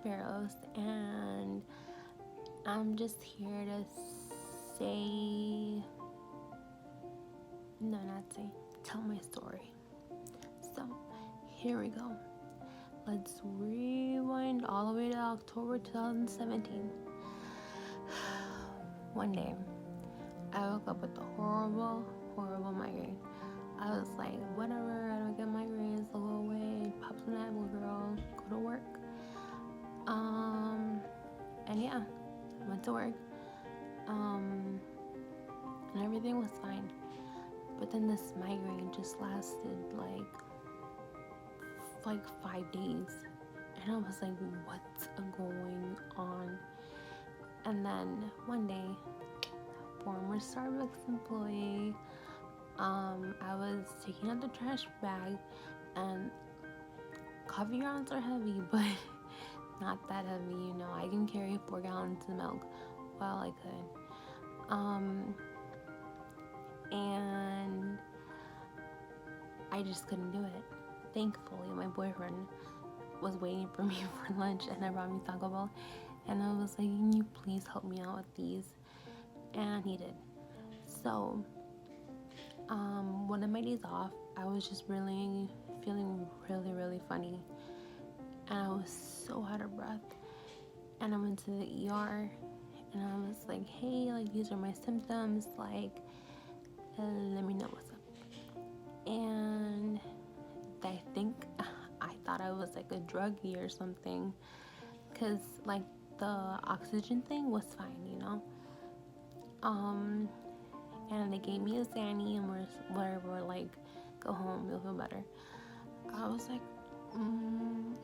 Barros, and I'm just here to say, no, not say, tell my story. So, here we go. Let's rewind all the way to October 2017. One day, I woke up with a horrible, horrible migraine. I was like, whatever, I don't get migraines, I'll go away, pop some Advil, girl, go to work. And yeah, went to work. And everything was fine. But then this migraine just lasted like 5 days. And I was like, what's going on? And then one day, former Starbucks employee, I was taking out the trash bag, and coffee grounds are heavy, but not that heavy, you know. I can carry 4 gallons of milk. Well, I could. And I just couldn't do it. Thankfully, my boyfriend was waiting for me for lunch, and I brought me Taco Bell, and I was like, can you please help me out with these? And he did. So, one of my days off, I was just really feeling really funny, and I was so out of breath. And I went to the ER, and I was like, hey, like, these are my symptoms, like, let me know what's up. And I think I thought I was like a druggie or something, because like the oxygen thing was fine, you know. And they gave me a Xanny and whatever, like, go home, you'll feel better. I was like,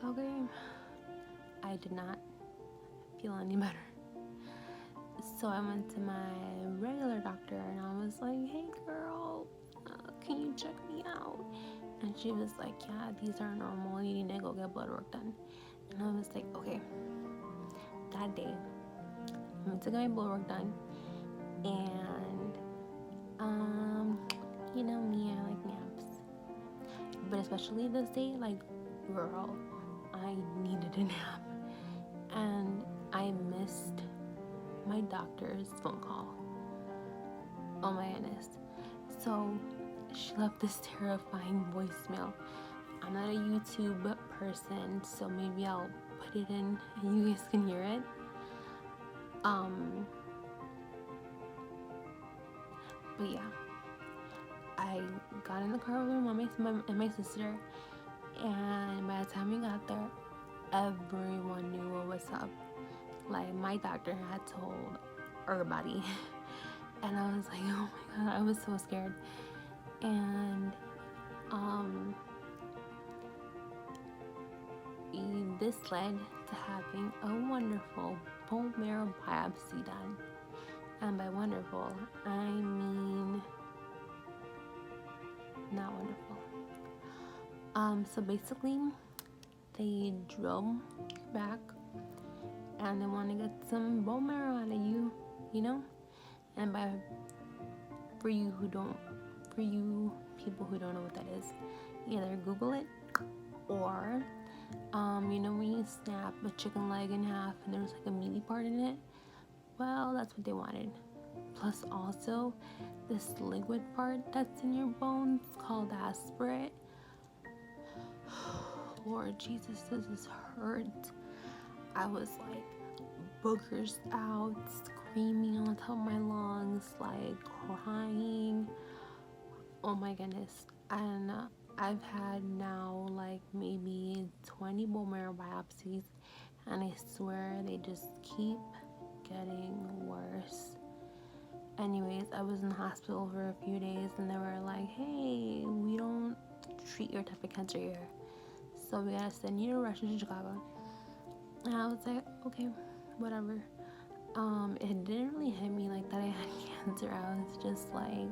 okay. I did not feel any better. So I went to my regular doctor, and I was like, hey girl, can you check me out? And she was like, yeah, these are normal, you need to go get blood work done. And I was like, okay. That day, I went to get my blood work done, and you know me, I like naps. But especially this day, like, girl, I needed a nap. And I missed my doctor's phone call. Oh my goodness. So she left this terrifying voicemail. I'm not a YouTube person, so maybe I'll put it in and you guys can hear it. But yeah, I got in the car with my mom and my sister, and by the time we got there, everyone knew what was up. Like, my doctor had told everybody. And I was like, oh my god, I was so scared. And this led to having a wonderful bone marrow biopsy done. And by wonderful, I mean not wonderful. So basically, they drill your back, and they want to get some bone marrow out of you, you know. And for you people who don't know what that is, either Google it, or you know when you snap a chicken leg in half and there's like a meaty part in it. Well, that's what they wanted. Plus also this liquid part that's in your bones called aspirate. Lord Jesus, this hurt. I was like boogers out, screaming on top of my lungs, like crying. Oh my goodness. And I've had now like maybe 20 bone marrow biopsies, and I swear they just keep getting worse. Anyways, I was in the hospital for a few days, and they were like, hey, we don't treat your type of cancer here, so we gotta send you to rush to Chicago. And I was like, okay, whatever. It didn't really hit me like that I had cancer. I was just like,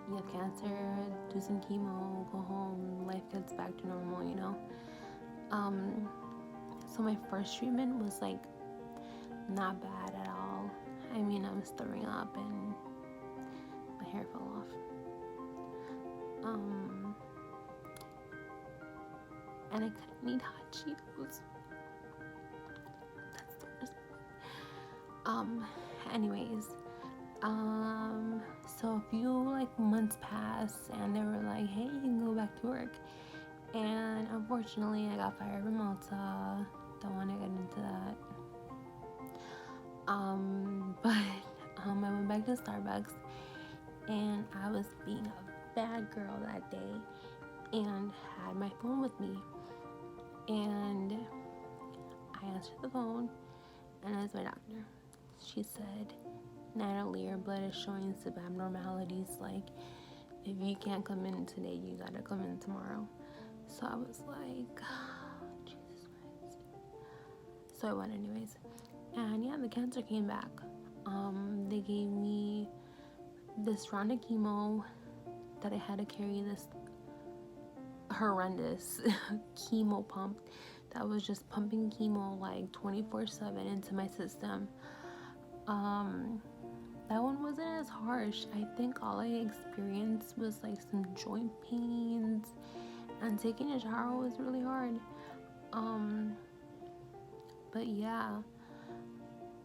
you have cancer, do some chemo, go home, life gets back to normal, you know. So my first treatment was like not bad at all. I mean, I was throwing up and my hair fell off. and I couldn't eat hot Cheetos. That's the worst. Anyways, so a few like months passed, and they were like, "Hey, you can go back to work." And unfortunately, I got fired from Malta. Don't want to get into that. But I went back to Starbucks, and I was being a bad girl that day, and had my phone with me, and I answered the phone, and it was my doctor. She said, "Natalie, your blood is showing some abnormalities. Like, if you can't come in today, you gotta come in tomorrow." So I was like, Jesus Christ. So I went anyways. And yeah, the cancer came back. They gave me this round of chemo that I had to carry this horrendous chemo pump that was just pumping chemo like 24/7 into my system. That one wasn't as harsh. I think all I experienced was like some joint pains, and taking a shower was really hard. But yeah,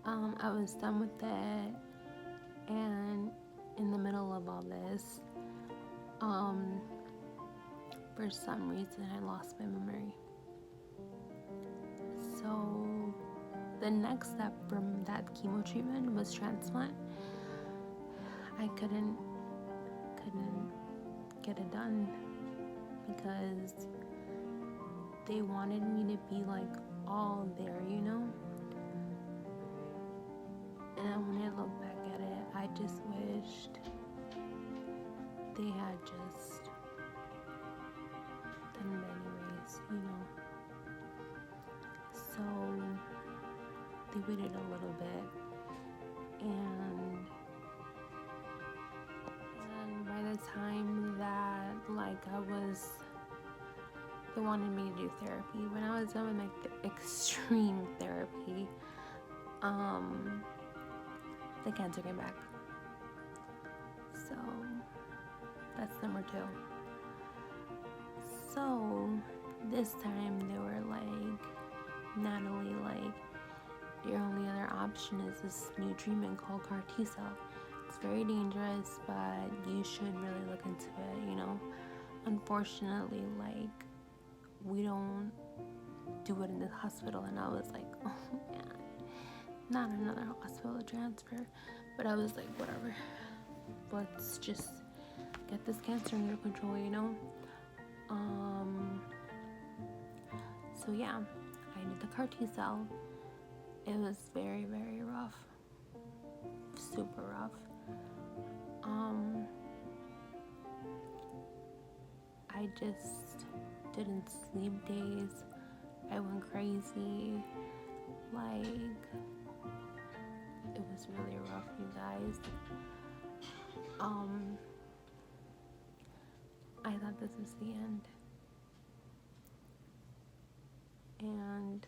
I was done with it, and in the middle of all this, for some reason I lost my memory. So the next step from that chemo treatment was transplant. I couldn't get it done because they wanted me to be like all there, you know? And when I look back at it, I just wished they had just done it anyways, you know? So they waited a little bit, and by the time that they wanted me to do therapy, when I was done with like the extreme therapy, the cancer came back. So that's number 2. So this time they were like, "Natalie, like, your only other option is this new treatment called CAR T-cell. It's very dangerous, but you should really look into it, you know? Unfortunately, like, we don't do it in this hospital." And I was like, oh man, not another hospital transfer. But I was like, whatever, let's just get this cancer under control, you know? So yeah, I did the CAR T-cell. It was very, very rough, super rough. I just didn't sleep days. I went crazy. Like, it was really rough, you guys. I thought this was the end. And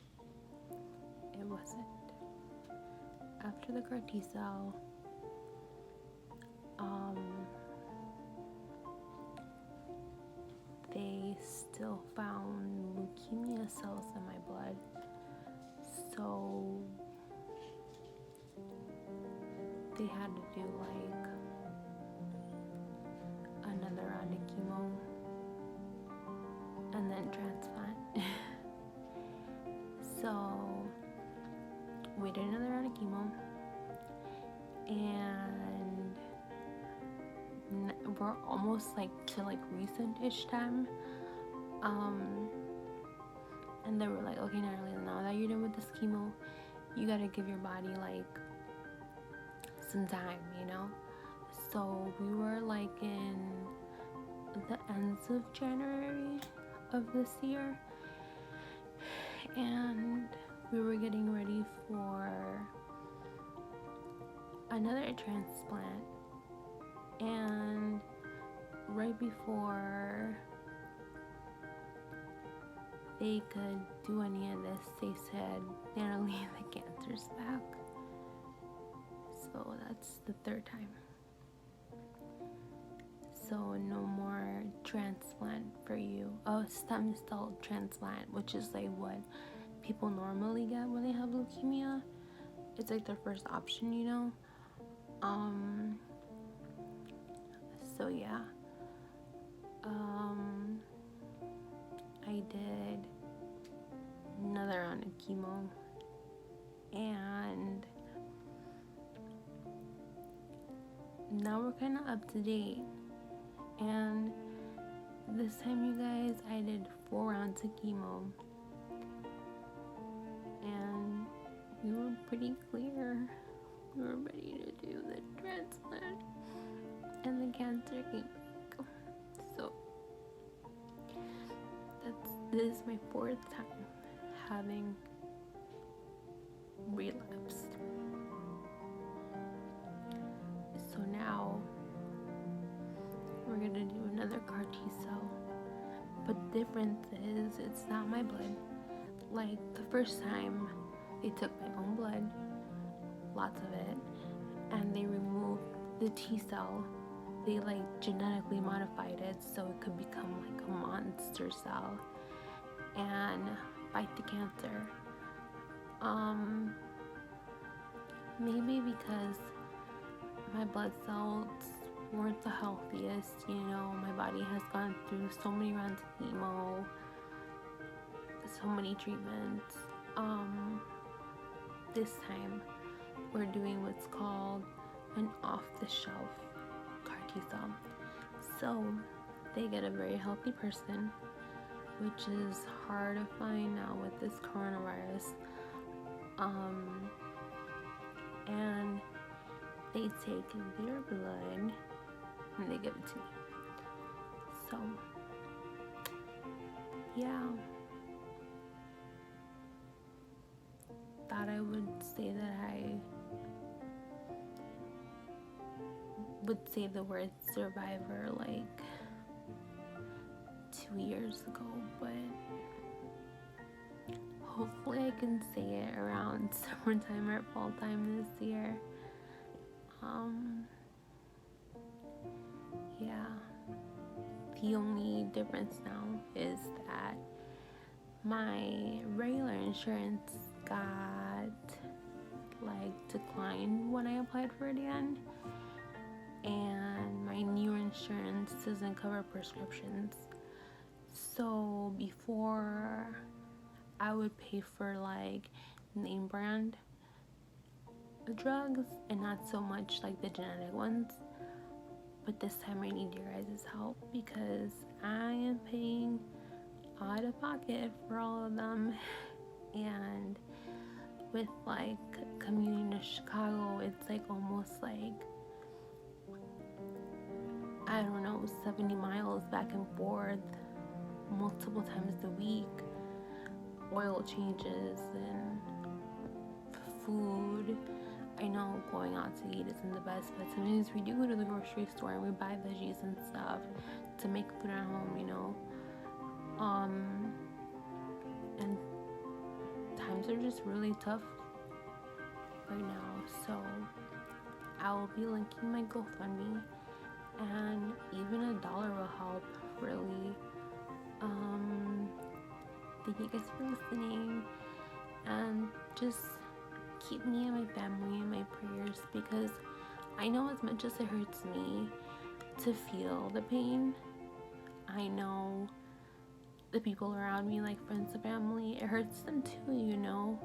it wasn't. After the CAR T-cell, they still found leukemia cells in my blood. So they had to do like another round of chemo and then transplant. So we did another round of chemo, and we're almost like to like recent-ish time. And they were like, "Okay, Natalie, now that you're done with this chemo, you gotta give your body like some time, you know?" So we were like in the ends of January of this year, and we were getting ready for another transplant. And right before they could do any of this, they said, "Natalie, the cancer's back." So that's the 3rd time. So no more transplant for you, a stem cell transplant, which is like what people normally get when they have leukemia. It's like their first option, you know. So yeah. I did another round of chemo, and now we're kind of up to date. And this time, you guys, I did 4 rounds of chemo, and we were pretty clear. We were ready to do the transplant, and the cancer came back. So this is my 4th time having relapsed. So now we're gonna do another CAR T cell, but the difference is it's not my blood. Like the first time, they took my own blood, lots of it, and they removed the T cell. They like genetically modified it so it could become like a monster cell and fight the cancer. Maybe because my blood cells weren't the healthiest, you know, my body has gone through so many rounds of chemo, so many treatments. This time we're doing what's called an off-the-shelf CAR T cell. So they get a very healthy person, which is hard to find now with this coronavirus. And they take their blood and they give it to me. So, yeah. Thought I would say that I would say the word survivor like 2 years ago, but hopefully I can say it around summertime or fall time this year. Yeah. The only difference now is that my regular insurance got like declined when I applied for it again, and my new insurance doesn't cover prescriptions. So before I would pay for like name brand drugs and not so much like the genetic ones. But this time I need your guys' help because I am paying out of pocket for all of them. And with like commuting to Chicago, it's like almost like, I don't know, 70 miles back and forth multiple times a week. Oil changes and food. I know going out to eat isn't the best, but sometimes we do go to the grocery store and we buy veggies and stuff to make food at home, you know. And times are just really tough right now, so I will be linking my GoFundMe, and even $1 will help, really. Thank you guys for listening, and just keep me and my family in my prayers, because I know as much as it hurts me to feel the pain, I know the people around me, like friends and family, it hurts them too, you know.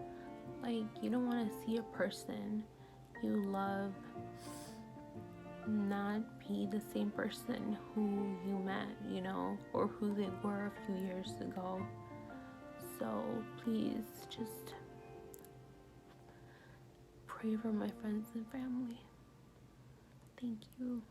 Like, you don't want to see a person you love not be the same person who you met, you know, or who they were a few years ago. So please just pray for my friends and family. Thank you.